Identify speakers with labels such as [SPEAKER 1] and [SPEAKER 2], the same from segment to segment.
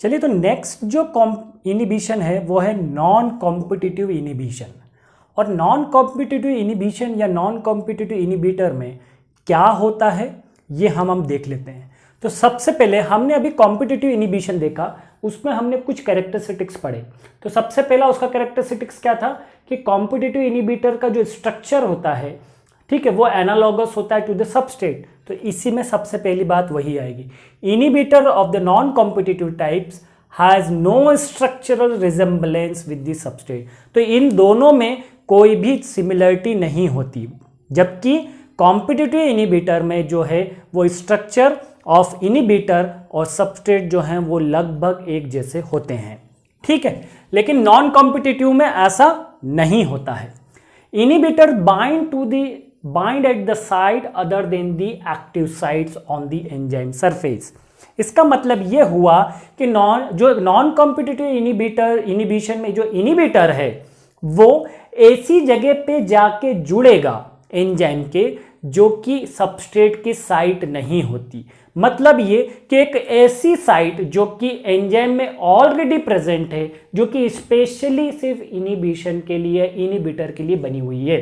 [SPEAKER 1] चलिए, तो नेक्स्ट जो इनिबिशन है वो है नॉन कॉम्पिटिटिव इनिबिशन। और नॉन कॉम्पिटिटिव इनिबिशन या नॉन कॉम्पिटिटिव इनिबिटर में क्या होता है ये हम देख लेते हैं। तो सबसे पहले हमने अभी कॉम्पिटिटिव इनिबिशन देखा, उसमें हमने कुछ कैरेक्टरिस्टिक्स पढ़े। तो सबसे पहला उसका कैरेक्टरिस्टिक्स क्या था कि कॉम्पिटिटिव इनिबिटर का जो स्ट्रक्चर होता है, ठीक है, वो एनालॉगस होता है टू द सबस्ट्रेट। तो इसी में सबसे पहली बात वही आएगी, inhibitor of the non competitive types has no structural resemblance with the substrate. तो इन दोनों में कोई भी सिमिलरिटी नहीं होती, जबकि कॉम्पिटिटिव इनिबिटर में जो है वो स्ट्रक्चर ऑफ इनिबिटर और सबस्ट्रेट जो हैं वो लगभग एक जैसे होते हैं, ठीक है। लेकिन नॉन कॉम्पिटिटिव में ऐसा नहीं होता है। Inhibitor bind at the site other then the active sites on the enzyme surface. इसका मतलब ये हुआ कि नॉन कॉम्पिटिटिव इनिबिशन में जो इनिबिटर है वो ऐसी जगह पे जाके जुड़ेगा एंजाइम के जो कि सबस्ट्रेट की साइट नहीं होती। मतलब ये कि एक ऐसी साइट जो कि एंजाइम में ऑलरेडी प्रेजेंट है, जो कि स्पेशली सिर्फ इनिबिशन के लिए, इनिबिटर के लिए बनी हुई है।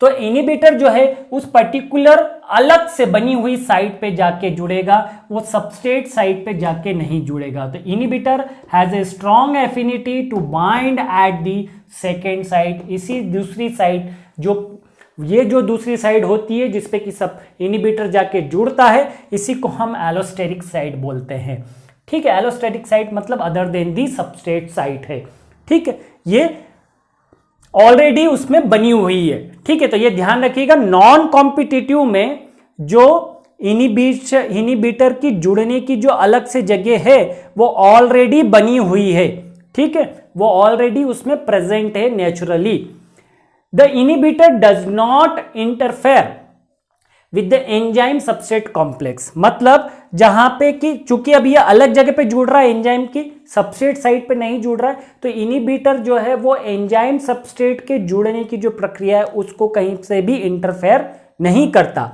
[SPEAKER 1] तो इनिबिटर जो है उस पर्टिकुलर अलग से बनी हुई साइट पे जाके जुड़ेगा, वो सबस्ट्रेट साइट पे जाके नहीं जुड़ेगा। तो inhibitor has a strong affinity to bind at the second site. इसी दूसरी साइट जो दूसरी साइड होती है जिसपे कि सब इनिबिटर जाके जुड़ता है, इसी को हम एलोस्टेरिक साइट बोलते हैं, ठीक है। एलोस्टेरिक साइट मतलब अदर देन दी सबस्ट्रेट साइट है, ठीक है, ये ऑलरेडी उसमें बनी हुई है, ठीक है। तो ये ध्यान रखिएगा, नॉन कॉम्पिटिटिव में जो इनिबिटर की जुड़ने की जो अलग से जगह है वो ऑलरेडी बनी हुई है, ठीक है, वो ऑलरेडी उसमें प्रेजेंट है naturally. The inhibitor does not interfere with the enzyme substrate complex। मतलब जहां पे कि चूंकि अब ये अलग जगह पे जुड़ रहा है, एंजाइम की सबस्ट्रेट साइट पे नहीं जुड़ रहा है, तो इनिबिटर जो है वो एंजाइम सबस्ट्रेट के जुड़ने की जो प्रक्रिया है उसको कहीं से भी इंटरफेयर नहीं करता,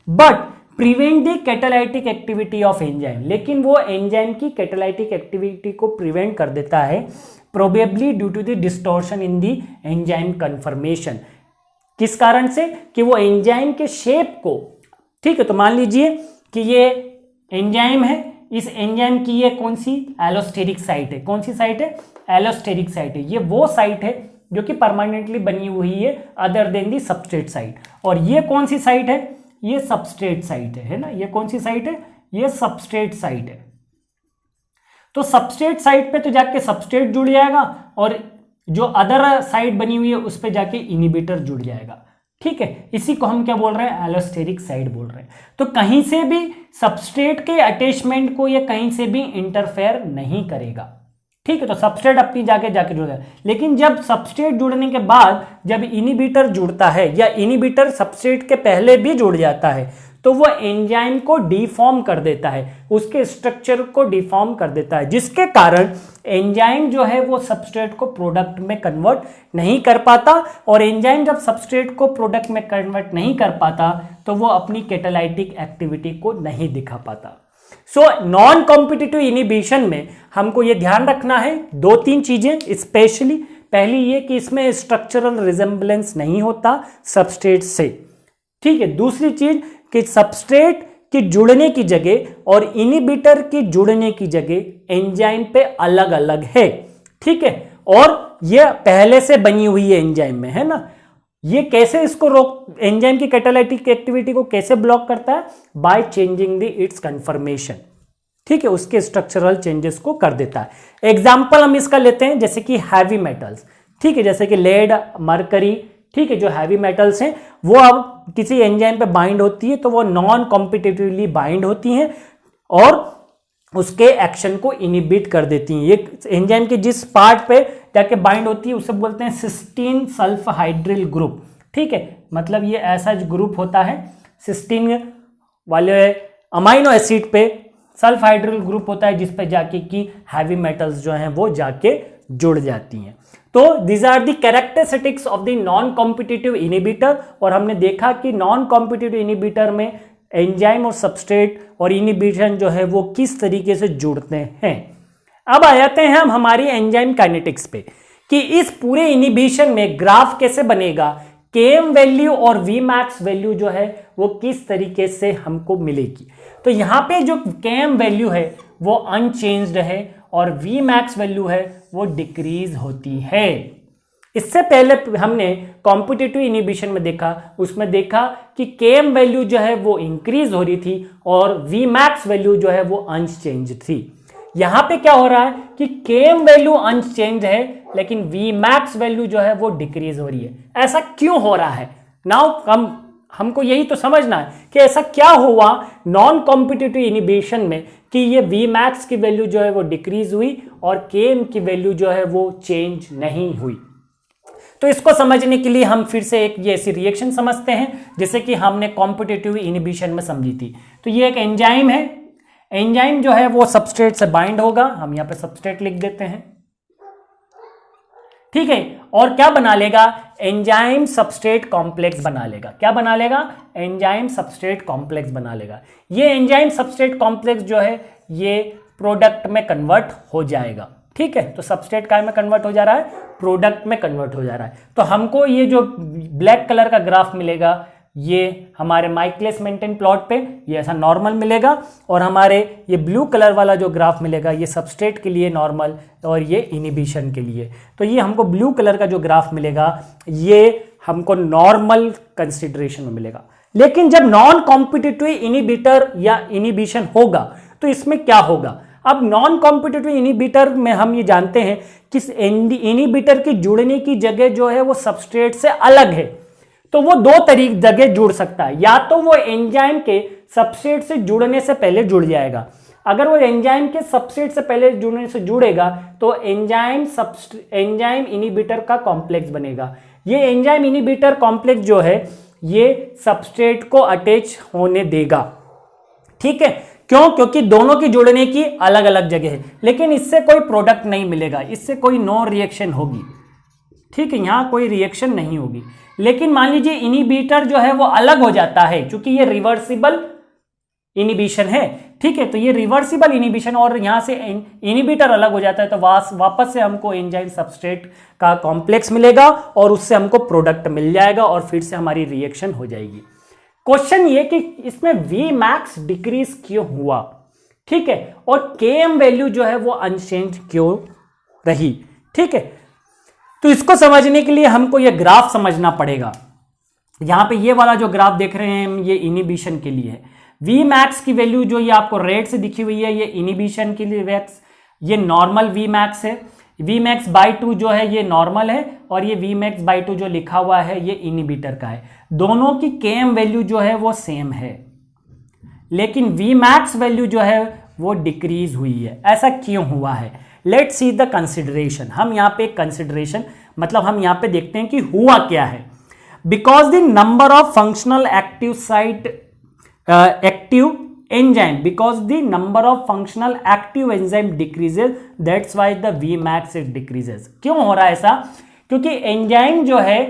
[SPEAKER 1] but prevent the catalytic activity of enzyme. लेकिन वो एंजाइम की कैटालाइटिक एक्टिविटी को प्रिवेंट कर देता है, probably due to the distortion in the enzyme conformation. किस कारण से? कि वो एंजाइम के शेप को, ठीक है, तो मान लीजिए कि ये एंजाइम है, इस एंजाइम की ये कौन सी एलोस्टेरिक साइट है, कौन सी साइट है, एलोस्टेरिक साइट है। ये वो साइट है जो कि परमानेंटली बनी हुई है अदर देन दी सबस्ट्रेट साइट। और ये कौन सी साइट है, ये सबस्ट्रेट साइट है ना, ये कौन सी साइट है, ये सबस्ट्रेट साइट है। तो सबस्ट्रेट साइट पे तो जाके सबस्ट्रेट जुड़ जाएगा और जो अदर साइट बनी हुई है उस पे जाके इनिबिटर जुड़ जाएगा, ठीक है। इसी को हम क्या बोल रहे हैं, एलोस्टेरिक साइट बोल रहे हैं। तो कहीं से भी सबस्ट्रेट के अटैचमेंट को ये कहीं से भी इंटरफेयर नहीं करेगा, ठीक है। तो सबस्ट्रेट अपनी जाके जुड़ जाएगा। लेकिन जब सबस्ट्रेट जुड़ने के बाद जब इनिबिटर जुड़ता है या इनिबिटर सबस्ट्रेट के पहले भी जुड़ जाता है तो वो एंजाइम को डिफॉर्म कर देता है, उसके स्ट्रक्चर को डिफॉर्म कर देता है, जिसके कारण एंजाइम जो है वो सबस्ट्रेट को प्रोडक्ट में कन्वर्ट नहीं कर पाता। और एंजाइम जब सबस्ट्रेट को प्रोडक्ट में कन्वर्ट नहीं कर पाता तो वो अपनी कैटालाइटिक एक्टिविटी को नहीं दिखा पाता। सो नॉन कॉम्पिटिटिव इनिबिशन में हमको ये ध्यान रखना है 2-3 चीजें स्पेशली। पहली ये कि इसमें स्ट्रक्चरल रिजेम्बलेंस नहीं होता सबस्ट्रेट से, ठीक है। दूसरी चीज कि सबस्ट्रेट की जुड़ने की जगह और इनिबिटर की जुड़ने की जगह एंजाइम पे अलग अलग है, ठीक है। और ये पहले से बनी हुई है एंजाइम में, है ना। ये कैसे इसको एंजाइम की कैटालाइटिक एक्टिविटी को कैसे ब्लॉक करता है, by changing the its conformation, ठीक है, उसके स्ट्रक्चरल चेंजेस को कर देता है। एग्जाम्पल हम इसका लेते हैं जैसे कि हैवी मेटल्स, ठीक है, जैसे कि लेड, मरकरी, ठीक है, जो हैवी मेटल्स हैं वो अब किसी एंजाइम पे बाइंड होती है तो वो नॉन कॉम्पिटिटिवली बाइंड होती हैं और उसके एक्शन को इनिबिट कर देती हैं। ये एंजाइम के जिस पार्ट पे जाके बाइंड होती है उसे बोलते हैं सिस्टीन सल्फहाइड्रिल ग्रुप, ठीक है। मतलब ये ऐसा ग्रुप होता है, सिस्टीन वाले अमाइनो एसिड पे सल्फहाइड्रिल ग्रुप होता है जिस पे जाके कि हैवी मेटल्स जो हैं वो जाके जुड़ जाती हैं। तो these are the characteristics of the non competitive inhibitor. और हमने देखा कि नॉन कॉम्पिटिटिव इनिबिटर में एंजाइम और सबस्ट्रेट और इनिबिशन जो है वो किस तरीके से जुड़ते हैं। अब आ जाते हैं हम हमारी एंजाइम काइनेटिक्स पे कि इस पूरे इनिबिशन में ग्राफ कैसे बनेगा, Km वैल्यू और Vmax वैल्यू जो है वो किस तरीके से हमको मिलेगी। तो यहां पे जो Km वैल्यू है वो अनचेंज्ड है और Vmax वैल्यू है वो डिक्रीज होती है। इससे पहले हमने कॉम्पिटिटिव इनिबिशन में देखा, उसमें देखा कि Km वैल्यू जो है वो इंक्रीज हो रही थी और Vmax वैल्यू जो है वो अनचेंज थी। यहां पे क्या हो रहा है कि Km वैल्यू अनचेंज है लेकिन Vmax वैल्यू जो है वो डिक्रीज हो रही है। ऐसा क्यों हो रहा है? नाउ हमको यही तो समझना है कि ऐसा क्या हुआ नॉन कॉम्पिटिटिव इनिबिशन में कि ये Vmax की वैल्यू जो है वो डिक्रीज हुई और Km की वैल्यू जो है वो चेंज नहीं हुई। तो इसको समझने के लिए हम फिर से एक ये ऐसी रिएक्शन समझते हैं जैसे कि हमने कॉम्पिटिटिव इनिबिशन में समझी थी। तो ये एक एंजाइम है, एंजाइम जो है वो सबस्ट्रेट से बाइंड होगा, हम यहां पे सबस्ट्रेट लिख देते हैं, ठीक है, और क्या बना लेगा, एंजाइम सबस्ट्रेट कॉम्प्लेक्स बना लेगा। क्या बना लेगा? एंजाइम सबस्ट्रेट कॉम्प्लेक्स बना लेगा। ये एंजाइम सबस्ट्रेट कॉम्प्लेक्स जो है ये प्रोडक्ट में कन्वर्ट हो जाएगा, ठीक है। तो सबस्ट्रेट काय में कन्वर्ट हो जा रहा है? प्रोडक्ट में कन्वर्ट हो जा रहा है। तो हमको ये जो ब्लैक कलर का ग्राफ मिलेगा ये हमारे माइकलिस मेंटेन प्लॉट पे ये ऐसा नॉर्मल मिलेगा और हमारे ये ब्लू कलर वाला जो ग्राफ मिलेगा ये सबस्ट्रेट के लिए नॉर्मल और ये इनिबिशन के लिए। तो ये हमको ब्लू कलर का जो ग्राफ मिलेगा ये हमको नॉर्मल कंसिडरेशन में मिलेगा। लेकिन जब नॉन कॉम्पिटिटिव इनिबिटर या इनिबिशन होगा तो इसमें क्या होगा? अब नॉन कॉम्पिटिटिव इनिबिटर में हम ये जानते हैं कि इनिबिटर की जुड़ने की जगह जो है वो सबस्ट्रेट से अलग है। तो वो दो तरीके जगह जुड़ सकता है, या तो वो एंजाइम के सबस्ट्रेट से जुड़ने से पहले जुड़ जाएगा। अगर वो एंजाइम के सबस्ट्रेट से पहले जुड़ने से जुड़ेगा तो एंजाइम इनिबिटर का कॉम्प्लेक्स बनेगा। ये एंजाइम इनिबिटर कॉम्प्लेक्स जो है ये सबस्ट्रेट को अटैच होने देगा, ठीक है। क्यों? क्योंकि दोनों की जुड़ने की अलग अलग जगह है, लेकिन इससे कोई प्रोडक्ट नहीं मिलेगा, इससे कोई नो रिएक्शन होगी, ठीक है, यहां कोई रिएक्शन नहीं होगी। लेकिन मान लीजिए इनिबिटर जो है वो अलग हो जाता है, क्योंकि ये रिवर्सिबल इनिबिशन है, ठीक है। तो ये रिवर्सिबल इनिबिशन और यहां से इनिबिटर अलग हो जाता है तो वापस से हमको एंजाइम सबस्ट्रेट का कॉम्प्लेक्स मिलेगा और उससे हमको प्रोडक्ट मिल जाएगा और फिर से हमारी रिएक्शन हो जाएगी। क्वेश्चन ये कि इसमें Vmax डिक्रीज क्यों हुआ, ठीक है, और Km वैल्यू जो है वो अनचेंज क्यों रही, ठीक है। तो इसको समझने के लिए हमको ये ग्राफ समझना पड़ेगा। यहां पे ये वाला जो ग्राफ देख रहे हैं हम ये इनिबिशन के लिए है। Vmax की वैल्यू जो ये आपको रेड से दिखी हुई है ये इनिबिशन के लिए ये नॉर्मल Vmax है। Vmax बाई 2 जो है ये नॉर्मल है और ये Vmax बाई 2 जो लिखा हुआ है ये इनिबिटर का है। दोनों की Km वैल्यू जो है वो सेम है, लेकिन Vmax वैल्यू जो है वो डिक्रीज हुई है। ऐसा क्यों हुआ है? Let's see the consideration. हम यहाँ पे कंसिडरेशन मतलब हम यहाँ पे देखते हैं कि हुआ क्या है। Because the number of functional active site active enzyme because the number of functional active enzyme decreases that's why the Vmax it decreases. क्यों हो रहा है ऐसा? क्योंकि एंजाइम जो है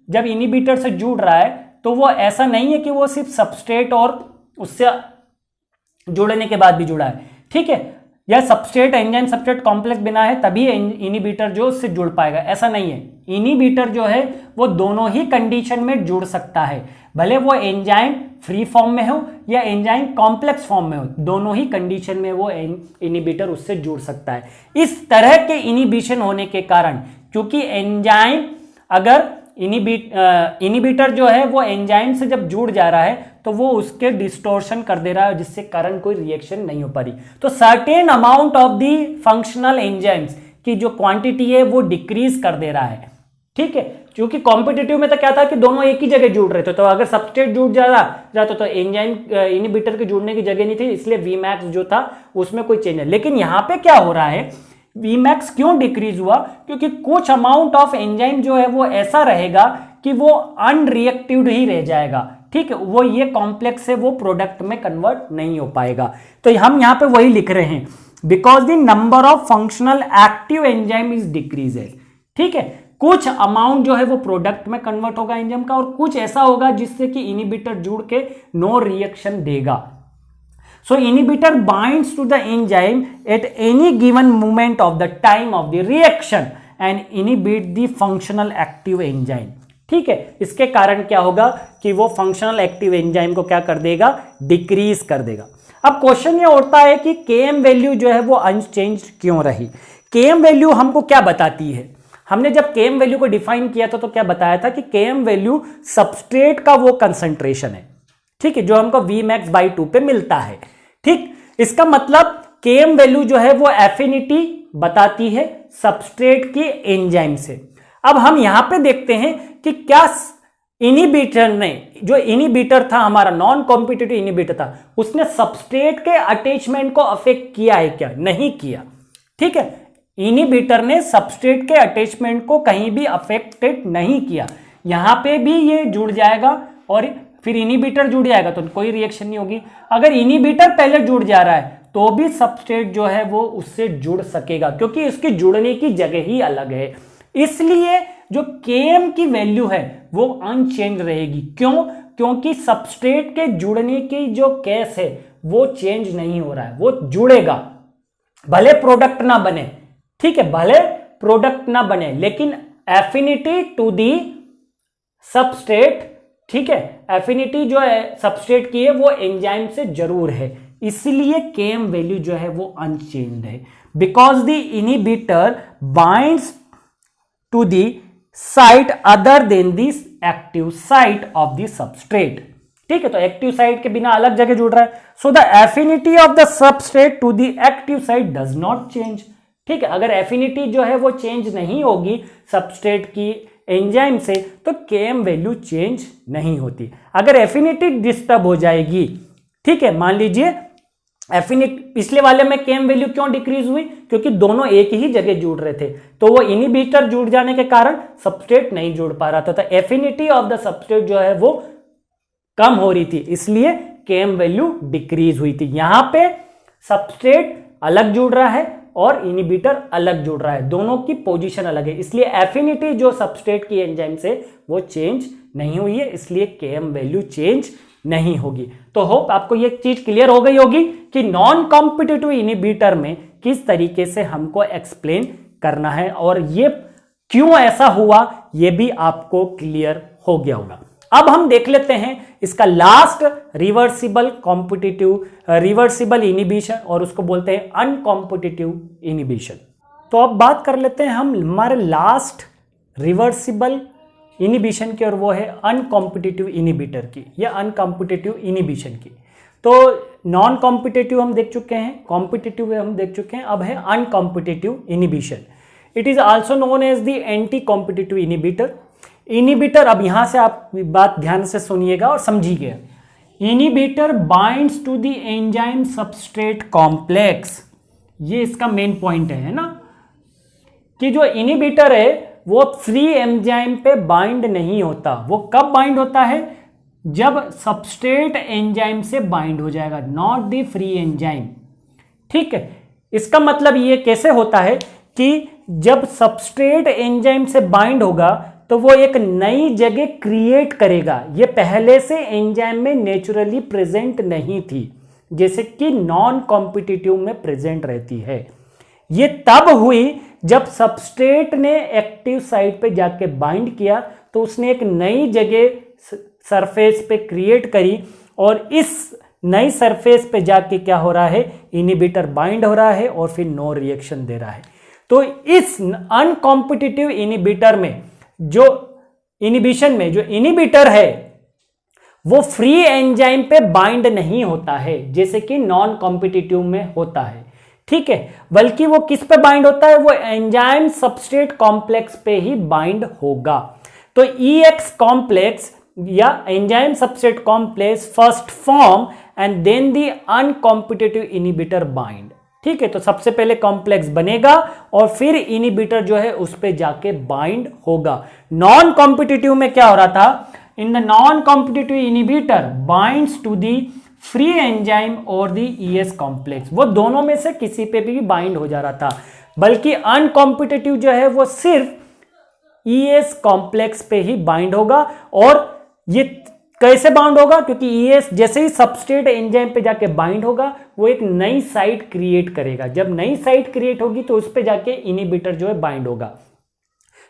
[SPEAKER 1] जब इनिबिटर से जुड़ रहा है तो वो ऐसा नहीं है कि वो सिर्फ सबस्ट्रेट और उससे जुड़ने के बाद भी जुड़ा है, ठीक है, या सबस्ट्रेट एंजाइम सबस्ट्रेट कॉम्प्लेक्स बिना है तभी इनिबिटर जो उससे जुड़ पाएगा, ऐसा नहीं है। इनिबिटर जो है वो दोनों ही कंडीशन में जुड़ सकता है, भले वो एंजाइम फ्री फॉर्म में हो या एंजाइम कॉम्प्लेक्स फॉर्म में हो, दोनों ही कंडीशन में वो इनिबिटर उससे जुड़ सकता है। इस तरह के इनिबिशन होने के कारण, क्योंकि एंजाइम अगर इनिबिटर जो है वो एंजाइम से जब जुड़ जा रहा है तो वो उसके डिस्टोर्शन कर दे रहा है जिससे कारण कोई रिएक्शन नहीं हो पा रही। तो certain amount of the functional enzymes की जो क्वांटिटी है वो डिक्रीज कर दे रहा है, ठीक है। क्योंकि कॉम्पिटिटिव में तो क्या था कि दोनों एक ही जगह जुड़ रहे थे, तो अगर सबस्ट्रेट जुड़ जाता तो एंजाइम इनिबिटर के जुड़ने की जगह नहीं थी, इसलिए Vmax जो था उसमें कोई चेंज है। लेकिन यहां पे क्या हो रहा है, Vmax क्यों डिक्रीज हुआ? क्योंकि कुछ अमाउंट ऑफ एंजाइम जो है वो ऐसा रहेगा कि वो अनरिएक्टिव ही रह जाएगा, ठीक है, वो ये कॉम्प्लेक्स है वो प्रोडक्ट में कन्वर्ट नहीं हो पाएगा। तो हम यहां पे वही लिख रहे हैं, because the number of functional active enzyme is decreases, ठीक है। कुछ अमाउंट जो है वो प्रोडक्ट में कन्वर्ट होगा एंजाइम का और कुछ ऐसा होगा जिससे कि इनिबिटर जुड़ के नो रिएक्शन देगा। So inhibitor binds to the enzyme at any given moment of the time of the reaction and inhibit the functional active enzyme. ठीक है, इसके कारण क्या होगा कि वो फंक्शनल एक्टिव एंजाइम को क्या कर देगा, डिक्रीज कर देगा। अब क्वेश्चन ये उठता है कि Km वैल्यू जो है वो अनचेंज्ड क्यों रही। Km वैल्यू हमको क्या बताती है, हमने जब Km वैल्यू को डिफाइन किया था तो क्या बताया था कि Km वैल्यू सबस्ट्रेट का वो कंसंट्रेशन है, ठीक है, जो हमको Vmax/2 पे मिलता है। ठीक, इसका मतलब Km वैल्यू जो है वो एफिनिटी बताती है सबस्ट्रेट की एंजाइम से। अब हम यहां पे देखते हैं कि क्या इनिबिटर ने, जो इनिबिटर था हमारा नॉन कॉम्पिटिटिव इनिबिटर था, उसने सबस्ट्रेट के अटैचमेंट को अफेक्ट किया है क्या, नहीं किया। ठीक है, इनिबिटर ने सबस्ट्रेट के अटैचमेंट को कहीं भी अफेक्टेड नहीं किया। यहां पे भी ये जुड़ जाएगा और फिर इनिबिटर जुड़ जाएगा तो कोई रिएक्शन नहीं होगी। अगर इनिबिटर पहले जुड़ जा रहा है तो भी सबस्ट्रेट जो है वो उससे जुड़ सकेगा, क्योंकि इसकी जुड़ने की जगह ही अलग है। इसलिए जो Km की वैल्यू है वो अनचेंज रहेगी। क्यों? क्योंकि सबस्ट्रेट के जुड़ने की जो केस है वो चेंज नहीं हो रहा है, वो जुड़ेगा, भले प्रोडक्ट ना बने। ठीक है, भले प्रोडक्ट ना बने, लेकिन एफिनिटी टू दी सबस्ट्रेट, ठीक है, एफिनिटी जो है सबस्ट्रेट की है वो एंजाइम से जरूर है। इसलिए Km वैल्यू जो है वो अनचेंज्ड है, because the inhibitor binds to the site other than this active site of the substrate. ठीक है, तो एक्टिव साइट के बिना अलग जगह जुड़ रहा है। So the affinity of the substrate to the active site does not change. ठीक है, अगर एफिनिटी जो है वो चेंज नहीं होगी सबस्ट्रेट की एंजाइम से तो Km वैल्यू चेंज नहीं होती। अगर एफिनिटी डिस्टर्ब हो जाएगी, ठीक है, मान लीजिए एफिनिटी, पिछले वाले में Km वैल्यू क्यों डिक्रीज हुई, क्योंकि दोनों एक ही जगह जुड़ रहे थे, तो वो इनिबिटर जुड़ जाने के कारण सबस्ट्रेट नहीं जुड़ पा रहा था, तो एफिनिटी ऑफ द सबस्ट्रेट जो है वो कम हो रही थी, इसलिए Km वैल्यू डिक्रीज हुई थी। यहां पे सबस्ट्रेट अलग जुड़ रहा है और इनिबिटर अलग जुड़ रहा है, दोनों की पोजीशन अलग है, इसलिए एफिनिटी जो सबस्ट्रेट की एंजाइम से वो चेंज नहीं हुई है, इसलिए Km वैल्यू चेंज नहीं होगी। तो होप आपको ये चीज क्लियर हो गई होगी कि नॉन कॉम्पिटिटिव इनिबिटर में किस तरीके से हमको एक्सप्लेन करना है और ये क्यों ऐसा हुआ ये भी आपको क्लियर हो गया होगा। अब हम देख लेते हैं इसका last reversible competitive reversible inhibition, और उसको बोलते हैं अनकॉम्पिटिटिव इनिबिशन। तो अब बात कर लेते हैं हम हमारे लास्ट रिवर्सिबल इनिबिशन की, और वो है अनकॉम्पिटिटिव इनिबिटर की या अनकॉम्पिटिटिव इनिबिशन की। तो नॉन कॉम्पिटिटिव हम देख चुके हैं, कॉम्पिटिटिव हम देख चुके हैं, अब है uncompetitive inhibition. It is also known as the anti competitive inhibitor. Inhibitor, अब यहां से आप बात ध्यान से सुनिएगा और समझिएगा। Inhibitor binds to the enzyme substrate complex, ये इसका मेन पॉइंट है ना, कि जो इनिबिटर है वो फ्री एंजाइम पे बाइंड नहीं होता। वो कब बाइंड होता है? जब सबस्ट्रेट एंजाइम से बाइंड हो जाएगा, नॉट द फ्री एंजाइम। ठीक है, इसका मतलब ये कैसे होता है कि जब सबस्ट्रेट एंजाइम से बाइंड होगा तो वो एक नई जगह क्रिएट करेगा, ये पहले से एंजाइम में नेचुरली प्रेजेंट नहीं थी, जैसे कि नॉन कॉम्पिटिटिव में प्रेजेंट रहती है। ये तब हुई जब सबस्ट्रेट ने एक्टिव साइट पे जाके बाइंड किया तो उसने एक नई जगह सरफेस पे क्रिएट करी, और इस नई सरफेस पे जाके क्या हो रहा है, इनिबिटर बाइंड हो रहा है और फिर नो रिएक्शन दे रहा है। तो इस अनकॉम्पिटिटिव इनिबिटर में, जो इनिबिशन में जो इनिबिटर है वो फ्री एंजाइम पे बाइंड नहीं होता है जैसे कि नॉन कॉम्पिटिटिव में होता है। ठीक है, बल्कि वो किस पे बाइंड होता है, वो एंजाइम सबस्ट्रेट कॉम्प्लेक्स पे ही बाइंड होगा। तो EX कॉम्प्लेक्स या enzyme substrate complex first form and then the uncompetitive inhibitor bind. ठीक है, तो सबसे पहले कॉम्प्लेक्स बनेगा और फिर इनिबिटर जो है उस पे जाके बाइंड होगा। नॉन कॉम्पिटिटिव में क्या हो रहा था, in the non competitive inhibitor binds to the free enzyme और दी ES कॉम्प्लेक्स, वो दोनों में से किसी पे भी बाइंड हो जा रहा था, बल्कि अनकॉम्पिटिटिव जो है वो सिर्फ ES कॉम्प्लेक्स पे ही बाइंड होगा। और ये कैसे बाउंड होगा? क्योंकि ES जैसे ही सबस्ट्रेट एंजाइम पे जाके बाइंड होगा वो एक नई साइट क्रिएट करेगा। जब नई साइट क्रिएट होगी तो उस पे जाके इनिबिटर जो है बाइंड होगा।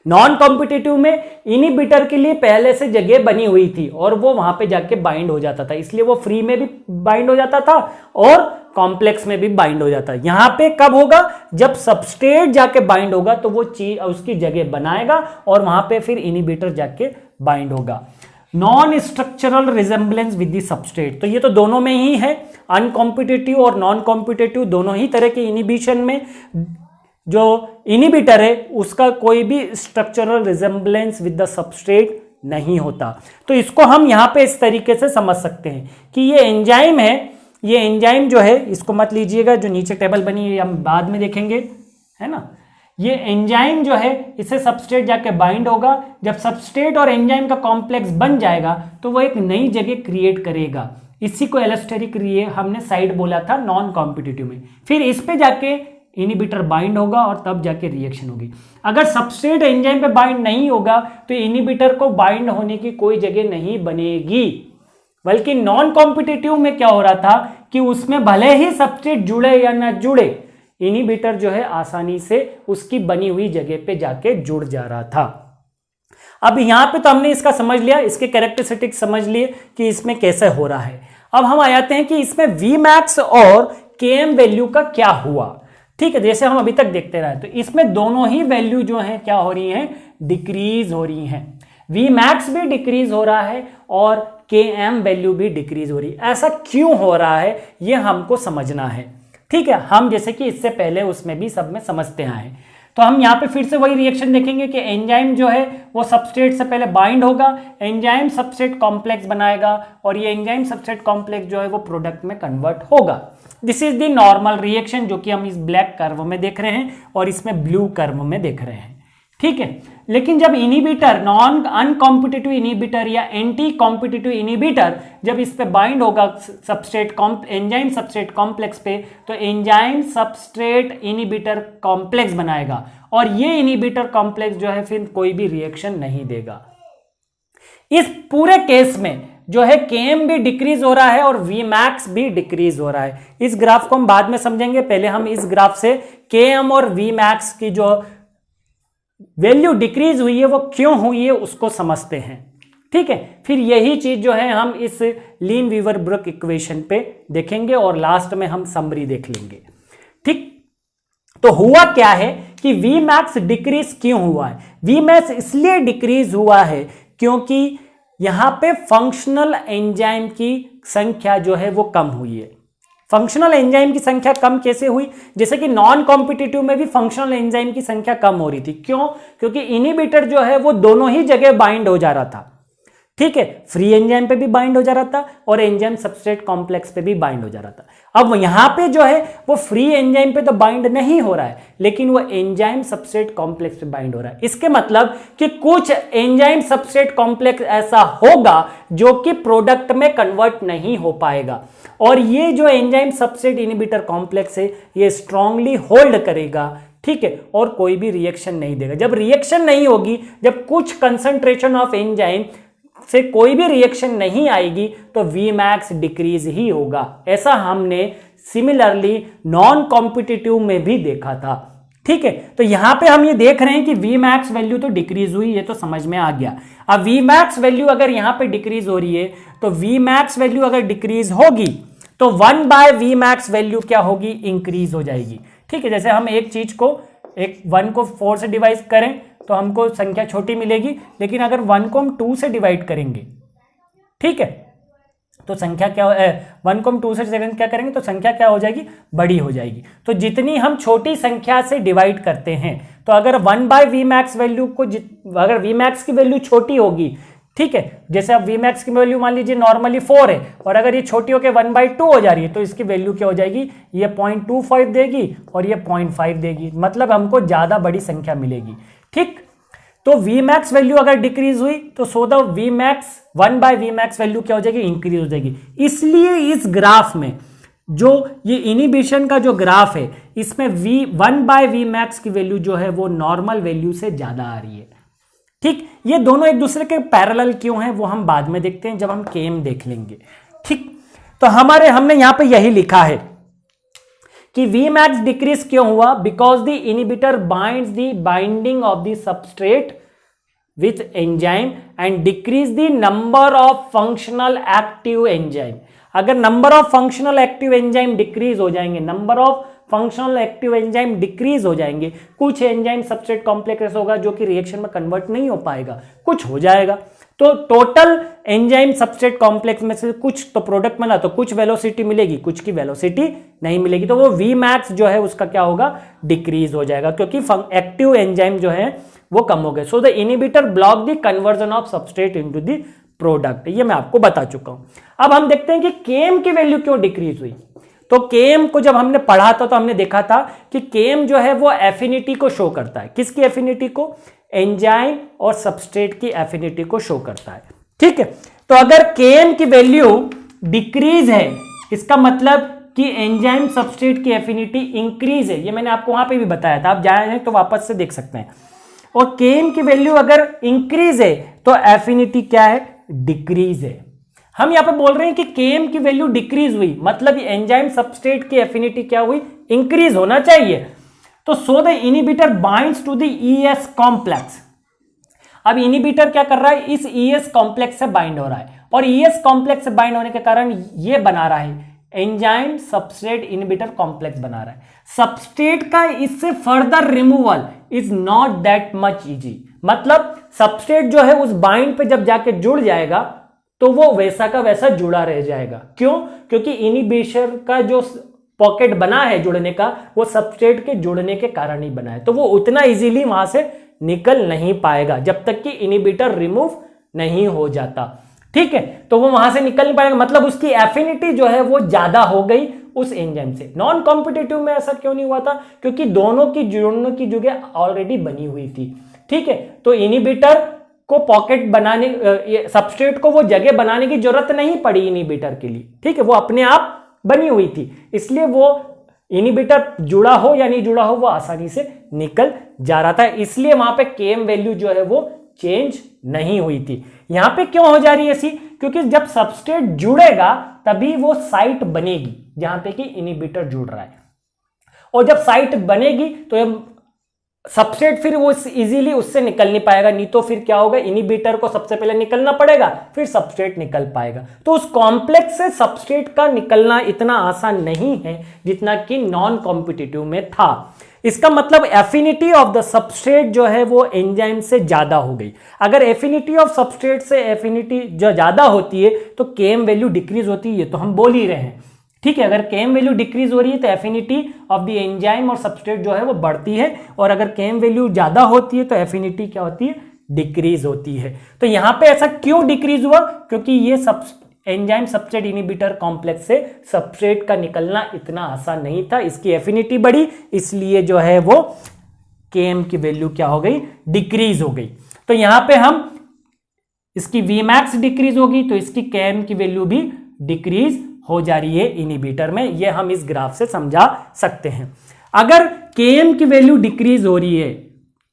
[SPEAKER 1] नॉन कॉम्पिटिटिव में इनिबिटर के लिए पहले से जगह बनी हुई थी और वो वहां पे जाके बाइंड हो जाता था, इसलिए वो फ्री में भी बाइंड हो जाता था और कॉम्प्लेक्स में भी बाइंड हो जाता है। यहां पे कब होगा? जब सबस्ट्रेट जाके बाइंड होगा तो वो चीज उसकी जगह बनाएगा और वहां पे फिर इनिबिटर जाके बाइंड होगा। Non structural resemblance with the substrate, तो ये तो दोनों में ही है, अनकॉम्पिटिटिव और नॉन कॉम्पिटिटिव दोनों ही तरह के इनिबिशन में जो इनिबिटर है उसका कोई भी structural resemblance with the substrate नहीं होता। तो इसको हम यहां पे इस तरीके से समझ सकते हैं कि ये एंजाइम है, ये एंजाइम जो है इसको मत लीजिएगा, जो नीचे टेबल बनी है हम बाद में देखेंगे, है ना। ये एंजाइम जो है इसे सबस्ट्रेट जाके बाइंड होगा। जब सबस्ट्रेट और एंजाइम का कॉम्प्लेक्स बन जाएगा तो वो एक नई जगह क्रिएट करेगा। इसी को एलोस्टेरिक हमने साइड बोला था नॉन कॉम्पिटिटिव में। फिर इस पे जाके इनिबिटर बाइंड होगा और तब जाके रिएक्शन होगी। अगर सबस्ट्रेट एंजाइम पे बाइंड नहीं होगा तो इनिबिटर को बाइंड होने की कोई जगह नहीं बनेगी। बल्कि नॉन कॉम्पिटिटिव में क्या हो रहा था कि उसमें भले ही सबस्ट्रेट जुड़े या ना जुड़े, इनिबिटर जो है आसानी से उसकी बनी हुई जगह पे जाके जुड़ जा रहा था। अब यहां पे तो हमने इसका समझ लिया, इसके कैरेक्टरिस्टिक समझ लिए कि इसमें कैसे हो रहा है। अब हम आ जाते हैं कि इसमें Vmax और Km वैल्यू का क्या हुआ। ठीक है, जैसे हम अभी तक देखते रहे तो इसमें दोनों ही वैल्यू जो है क्या हो रही हैं? डिक्रीज हो रही हैं। Vmax भी डिक्रीज हो रहा है और Km वैल्यू भी डिक्रीज हो रही है। ऐसा क्यों हो रहा है ये हमको समझना है। ठीक है, हम जैसे कि इससे पहले उसमें भी सब में समझते आए हैं। तो हम यहाँ पे फिर से वही रिएक्शन देखेंगे कि एंजाइम जो है वो सबस्ट्रेट से पहले बाइंड होगा, एंजाइम सबस्ट्रेट कॉम्प्लेक्स बनाएगा और ये एंजाइम सबस्ट्रेट कॉम्प्लेक्स जो है वो प्रोडक्ट में कन्वर्ट होगा। This is the normal reaction जो कि हम इस ब्लैक कर्व में देख रहे हैं और इसमें ब्लू कर्व में देख रहे हैं। ठीक है, लेकिन जब इनिबिटर नॉन अनकॉम्पिटिटिव इनिबिटर या एंटी कॉम्पिटिटिव इनिबिटर जब इस पे बाइंड होगा सबस्ट्रेट एंजाइम सबस्ट्रेट कॉम्प्लेक्स पे, तो एंजाइम सबस्ट्रेट इनिबिटर कॉम्प्लेक्स बनाएगा और ये इनिबिटर कॉम्प्लेक्स जो है फिर कोई भी रिएक्शन नहीं देगा। इस पूरे केस में जो है Km भी डिक्रीज हो रहा है और Vmax भी डिक्रीज हो रहा है। इस ग्राफ को हम बाद में समझेंगे, पहले हम इस ग्राफ से Km और Vmax की जो वैल्यू डिक्रीज हुई है वो क्यों हुई है उसको समझते हैं। ठीक है, फिर यही चीज जो है हम इस लीन वीवर ब्रुक इक्वेशन पे देखेंगे और लास्ट में हम समरी देख लेंगे। ठीक, तो हुआ क्या है कि Vmax डिक्रीज क्यों हुआ है? Vmax इसलिए डिक्रीज हुआ है क्योंकि यहां पे फंक्शनल एंजाइम की संख्या जो है वो कम हुई है। फंक्शनल एंजाइम की संख्या कम कैसे हुई? जैसे कि नॉन कॉम्पिटिटिव में भी फंक्शनल एंजाइम की संख्या कम हो रही थी। क्यों? क्योंकि इनिबिटर जो है वो दोनों ही जगह बाइंड हो जा रहा था। ठीक है, फ्री एंजाइम पे भी बाइंड हो जा रहा था और एंजाइम सबस्ट्रेट कॉम्प्लेक्स पे भी बाइंड हो जा रहा था। अब यहां पे जो है वो फ्री एंजाइम पे तो बाइंड नहीं हो रहा है, लेकिन वो एंजाइम सबस्ट्रेट कॉम्प्लेक्स पे बाइंड हो रहा है। इसके मतलब कि कुछ एंजाइम सबस्ट्रेट कॉम्प्लेक्स ऐसा होगा जो कि प्रोडक्ट में कन्वर्ट नहीं हो पाएगा और ये जो एंजाइम सबस्ट्रेट इनिबिटर कॉम्प्लेक्स है ये स्ट्रांगली होल्ड करेगा। ठीक है, और कोई भी रिएक्शन नहीं देगा। जब रिएक्शन नहीं होगी, जब कुछ कंसंट्रेशन ऑफ एंजाइम से कोई भी रिएक्शन नहीं आएगी तो Vmax डिक्रीज ही होगा। ऐसा हमने सिमिलरली नॉन कॉम्पिटिटिव में भी देखा था। ठीक है, तो यहां पे हम ये देख रहे हैं कि Vmax वैल्यू तो डिक्रीज हुई, ये तो समझ में आ गया। अब Vmax वैल्यू अगर यहां पे डिक्रीज हो रही है तो Vmax वैल्यू अगर डिक्रीज होगी तो 1/Vmax वैल्यू क्या होगी? इंक्रीज हो जाएगी। ठीक है, जैसे हम एक चीज को 1 को 4 से डिवाइड करें तो हमको संख्या छोटी मिलेगी, लेकिन अगर 1 को हम 2 से डिवाइड करेंगे, ठीक है, तो संख्या क्या 1 को हम 2 से क्या करेंगे तो संख्या क्या हो जाएगी? बड़ी हो जाएगी। तो जितनी हम छोटी संख्या से डिवाइड करते हैं, तो अगर 1/Vmax वैल्यू को अगर Vmax की वैल्यू छोटी होगी, ठीक है, जैसे अब Vmax की वैल्यू मान लीजिए नॉर्मली 4 है और अगर ये छोटी होकर 1/2 हो जा रही है तो इसकी वैल्यू क्या हो जाएगी? ये 0.25 देगी और ये 0.5 देगी, मतलब हमको ज्यादा बड़ी संख्या मिलेगी। ठीक, तो Vmax वैल्यू अगर डिक्रीज हुई तो so the Vmax 1/Vmax value क्या हो जाएगी? इंक्रीज हो जाएगी। इसलिए इस ग्राफ में जो ये इनिबिशन का जो ग्राफ है इसमें 1/Vmax की वैल्यू जो है वो नॉर्मल वैल्यू से ज्यादा आ रही है। ठीक, ये दोनों एक दूसरे के पैरेलल क्यों हैं वो हम बाद में देखते हैं जब हम Km देख लेंगे। ठीक, तो हमने यहां पे यही लिखा है कि Vmax डिक्रीज क्यों हुआ, because the inhibitor binds the binding of the substrate with enzyme and decrease the number of functional active enzyme. अगर number of functional active enzyme decrease हो जाएंगे, number of functional active enzyme decrease हो जाएंगे, कुछ enzyme substrate complex होगा जो कि reaction में कन्वर्ट नहीं हो पाएगा, कुछ हो जाएगा, तो टोटल एंजाइम सबस्ट्रेट कॉम्प्लेक्स में से कुछ तो प्रोडक्ट बना तो कुछ वेलोसिटी मिलेगी, कुछ की वेलोसिटी नहीं मिलेगी, तो वो Vmax जो है उसका क्या होगा, डिक्रीज हो जाएगा, क्योंकि एक्टिव एंजाइम जो है वो कम हो गए। सो the inhibitor block the conversion of substrate into the product, ये मैं आपको बता चुका हूं। अब हम देखते हैं कि Km की वैल्यू क्यों डिक्रीज हुई। तो Km को जब हमने पढ़ा था तो हमने देखा था कि Km जो है वो एफिनिटी को शो करता है, किसकी एफिनिटी को, एंजाइम और सबस्ट्रेट की एफिनिटी को शो करता है। ठीक है, तो अगर Km की वैल्यू डिक्रीज है, इसका मतलब कि एंजाइम सबस्ट्रेट की एफिनिटी इंक्रीज है, ये मैंने आपको वहां पे भी बताया था, आप जाए तो वापस से देख सकते हैं। और Km की वैल्यू अगर इंक्रीज है तो एफिनिटी क्या है, डिक्रीज है। हम यहां पे बोल रहे हैं कि Km की वैल्यू डिक्रीज हुई, मतलब एंजाइम सबस्ट्रेट की एफिनिटी क्या हुई, इंक्रीज होना चाहिए। तो so the inhibitor binds to the ES complex. अब इनिबिटर क्या कर रहा है, इस ES कॉम्प्लेक्स से बाइंड हो रहा है, और ES कॉम्प्लेक्स से बाइंड होने के कारण ये बना रहा है एंजाइम सबस्ट्रेट इनिबिटर कॉम्प्लेक्स बना रहा है। सबस्ट्रेट का इससे further removal is not that much easy, मतलब सबस्ट्रेट जो है उस बाइंड पे जब जाके जुड़ जाएगा तो वो वैसा का वैसा जुड़ा रह जाएगा। क्यों, क्योंकि इनिबिशन का जो पॉकेट बना है जुड़ने का, वो सबस्ट्रेट के जुड़ने के कारण ही बना है, तो वो उतना इजीली वहां से निकल नहीं पाएगा जब तक कि इनिबिटर रिमूव नहीं हो जाता। ठीक है, तो वो वहां से निकल नहीं पाएगा, मतलब उसकी एफिनिटी जो है वो ज्यादा हो गई उस एंजाइम से। नॉन कॉम्पिटिटिव में ऐसा क्यों नहीं हुआ था, क्योंकि दोनों की जुड़ने की जगह ऑलरेडी बनी हुई थी। ठीक है, तो इनिबिटर को पॉकेट बनाने, सबस्ट्रेट को वो जगह बनाने की जरूरत नहीं पड़ी इनिबिटर के लिए। ठीक है, वो अपने आप बनी हुई थी, इसलिए वो इनिबिटर जुड़ा हो या नहीं जुड़ा हो वो आसानी से निकल जा रहा था, इसलिए वहां पे Km वैल्यू जो है वो चेंज नहीं हुई थी। यहां पे क्यों हो जा रही है ऐसी, क्योंकि जब सबस्ट्रेट जुड़ेगा तभी वो साइट बनेगी जहां पे कि इनिबिटर जुड़ रहा है, और जब साइट बनेगी तो सबस्ट्रेट फिर वो इजीली उससे निकल नहीं पाएगा, नहीं तो फिर क्या होगा, इनिबिटर को सबसे पहले निकलना पड़ेगा, फिर सबस्ट्रेट निकल पाएगा। तो उस कॉम्प्लेक्स से सबस्ट्रेट का निकलना इतना आसान नहीं है जितना कि नॉन कॉम्पिटिटिव में था। इसका मतलब एफिनिटी ऑफ द सबस्ट्रेट जो है वो एंजाइम से ज्यादा हो गई। अगर एफिनिटी ऑफ सबस्ट्रेट से एफिनिटी जो ज्यादा होती है तो Km वैल्यू डिक्रीज होती है, तो हम बोल ही रहे हैं। ठीक है, अगर Km वैल्यू डिक्रीज हो रही है तो एफिनिटी ऑफ द एंजाइम और सबस्ट्रेट जो है वो बढ़ती है, और अगर Km वैल्यू ज्यादा होती है तो एफिनिटी क्या होती है, डिक्रीज होती है। तो यहां पे ऐसा क्यों डिक्रीज हुआ, क्योंकि ये एंजाइम सबस्ट्रेट इनिबिटर कॉम्प्लेक्स से सबस्ट्रेट का निकलना इतना आसान नहीं था, इसकी एफिनिटी बढ़ी, इसलिए जो है वो Km की वैल्यू क्या हो गई, डिक्रीज हो गई। तो यहां पे हम इसकी Vmax डिक्रीज होगी तो इसकी Km की वैल्यू भी डिक्रीज हो जा रही है इनिबिटर में, ये हम इस ग्राफ से समझा सकते हैं। अगर Km की वैल्यू डिक्रीज हो रही है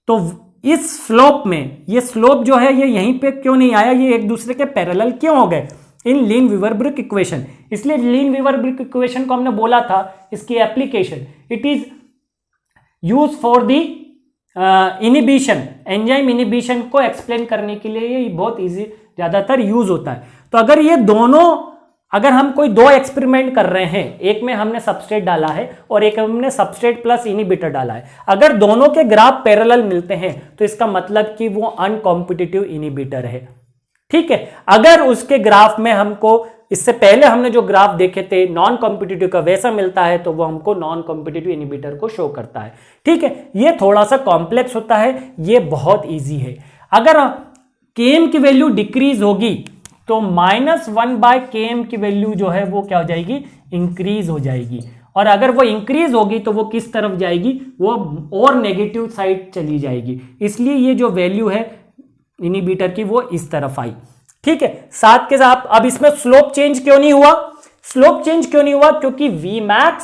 [SPEAKER 1] तो इस स्लोप में, ये स्लोप जो है ये यहीं पे क्यों नहीं आया, ये एक दूसरे के पैरेलल क्यों हो गए इन लीन-वीवर-ब्रिक इक्वेशन। इसलिए लीन-वीवर-ब्रिक इक्वेशन को हमने बोला था, इसकी application it is use for the inhibition, enzyme inhibition को एक्सप्लेन करने के लिए ये बहुत इजी ज्यादातर यूज होता है। तो अगर ये दोनों, अगर हम कोई दो एक्सपेरिमेंट कर रहे हैं, एक में हमने सबस्ट्रेट डाला है और एक में हमने सबस्ट्रेट प्लस इनिबिटर डाला है, अगर दोनों के ग्राफ पैरेलल मिलते हैं तो इसका मतलब कि वो अनकॉम्पिटिटिव इनिबिटर है। ठीक है, अगर उसके ग्राफ में हमको इससे पहले हमने जो ग्राफ देखे थे नॉन कॉम्पिटिटिव का वैसा मिलता है तो वो हमको नॉन कॉम्पिटिटिव इनिबिटर को शो करता है। ठीक है, ये थोड़ा सा कॉम्प्लेक्स होता है, ये बहुत इजी है। अगर Km की वैल्यू डिक्रीज होगी तो -1/Km की वैल्यू जो है वो क्या हो जाएगी, इंक्रीज हो जाएगी, और अगर वो इंक्रीज होगी तो वो किस तरफ जाएगी, वो और नेगेटिव साइड चली जाएगी, इसलिए ये जो वैल्यू है इनिबिटर की वो इस तरफ आई। ठीक है, साथ के साथ अब इसमें स्लोप चेंज क्यों नहीं हुआ, स्लोप चेंज क्यों नहीं हुआ, क्योंकि Vmax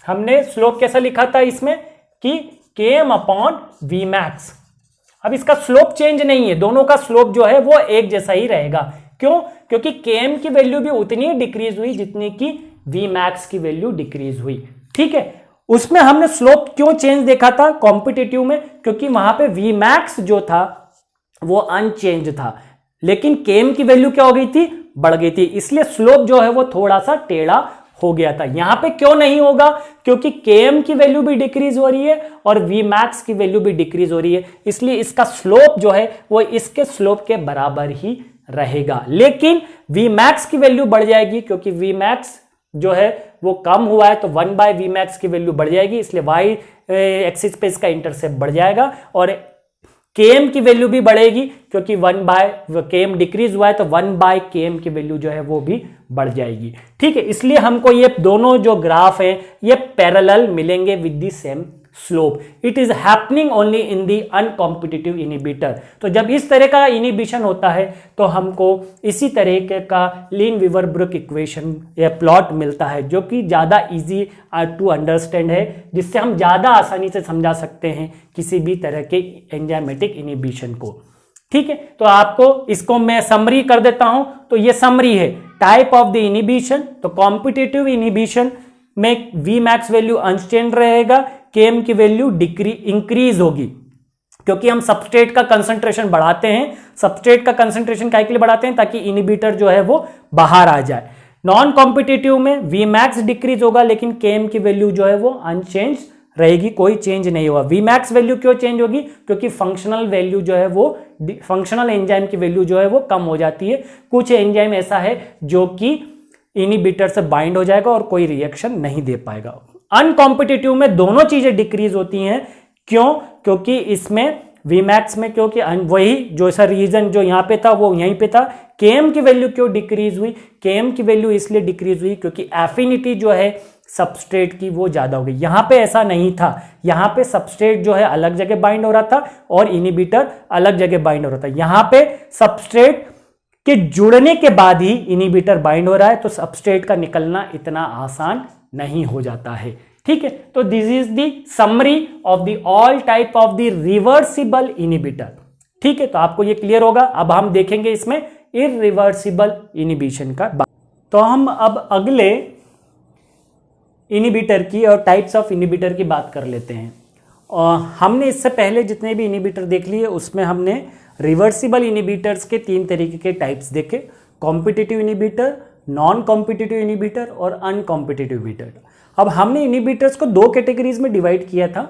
[SPEAKER 1] हमने स्लोप कैसा लिखा था इसमें कि Km/Vmax, अब इसका स्लोप चेंज नहीं है, दोनों का स्लोप जो है वो एक जैसा ही रहेगा। क्यों? क्योंकि Km की वैल्यू भी उतनी ही डिक्रीज हुई जितनी कि Vmax की वैल्यू डिक्रीज हुई। ठीक है, उसमें हमने स्लोप क्यों चेंज देखा था कॉम्पिटिटिव में? क्योंकि वहां पे Vmax जो था वो अनचेंज था, लेकिन Km की वैल्यू क्या हो गई थी? बढ़ गई थी, इसलिए स्लोप जो है वो थोड़ा सा टेढ़ा हो गया था। यहां पे क्यों नहीं होगा? क्योंकि Km की वैल्यू भी डिक्रीज हो रही है और Vmax की वैल्यू भी डिक्रीज हो रही है, इसलिए इसका स्लोप जो है वो इसके स्लोप के बराबर ही रहेगा। लेकिन Vmax की वैल्यू बढ़ जाएगी, क्योंकि Vmax जो है वो कम हुआ है तो 1/Vmax की वैल्यू बढ़ जाएगी, इसलिए y एक्सिस पे इसका इंटरसेप्ट बढ़ जाएगा। और Km की वैल्यू भी बढ़ेगी, क्योंकि 1/Km डिक्रीज हुआ है तो 1/Km की वैल्यू जो है वो भी बढ़ जाएगी। ठीक है, इसलिए हमको ये दोनों जो ग्राफ हैं ये पैरेलल मिलेंगे with the same slope. It is happening only in the uncompetitive inhibitor. तो जब इस तरह का इनिबिशन होता है तो हमको इसी तरह का लीन-वीवर-ब्रुक इक्वेशन या प्लॉट मिलता है, जो कि ज़्यादा इजी टू अंडरस्टैंड है, जिससे हम ज़्यादा आसानी से समझा सकते हैं किसी भी तरह के एंजाइमेटिक इनिबिशन को। ठीक है, तो आपको इसको मैं समरी कर देता हूं। तो ये समरी है टाइप ऑफ द इनिबिशन। तो कॉम्पिटिटिव इनिबिशन में Vmax वैल्यू अनचेंज रहेगा, Km की वैल्यू इंक्रीज होगी, क्योंकि हम सबस्ट्रेट का कंसंट्रेशन बढ़ाते हैं। सबस्ट्रेट का कंसंट्रेशन काय के लिए बढ़ाते हैं? ताकि इनिबिटर जो है वो बाहर आ जाए। नॉन कॉम्पिटिटिव में Vmax डिक्रीज होगा, लेकिन Km की वैल्यू जो है वो अनचेंज रहेगी, कोई चेंज नहीं होगा। Vmax वैल्यू क्यों चेंज होगी? क्योंकि फंक्शनल वैल्यू जो है वो, फंक्शनल एंजाइम की वैल्यू जो है वो कम हो जाती है। कुछ एंजाइम ऐसा है जो कि इनिबिटर से बाइंड हो जाएगा और कोई रिएक्शन नहीं दे पाएगा। अनकॉम्पिटिटिव में दोनों चीजें डिक्रीज होती हैं। क्यों? क्योंकि इसमें Vmax में, क्योंकि वही जो सा रीजन जो यहां पे था वो यहीं पे था। Km की वैल्यू क्यों डिक्रीज हुई? Km की वैल्यू इसलिए डिक्रीज हुई क्योंकि एफिनिटी जो है सबस्ट्रेट की वो ज्यादा हो गई। यहां पे ऐसा नहीं था, यहां पे सबस्ट्रेट जो है अलग जगह बाइंड हो रहा था और इनिबिटर अलग जगह बाइंड हो रहा था। यहां पे सबस्ट्रेट के जुड़ने के बाद ही इनिबिटर बाइंड हो रहा है, तो सबस्ट्रेट का निकलना इतना आसान नहीं हो जाता है। ठीक है, तो this is the summary of the all type of the reversible inhibitor. ठीक है, तो आपको ये क्लियर होगा। अब हम देखेंगे इसमें इररिवर्सिबल इनिबिशन का। तो हम अब अगले इनिबिटर की और टाइप्स ऑफ इनिबिटर की बात कर लेते हैं। और हमने इससे पहले जितने भी इनिबिटर देख लिए उसमें हमने रिवर्सिबल इनिबिटर्स के 3 तरीके के टाइप्स देखे: competitive inhibitor, non competitive inhibitor और अनकॉम्पिटिटिव इनिबिटर। अब हमने इनिबिटर्स को 2 कैटेगरीज में डिवाइड किया था,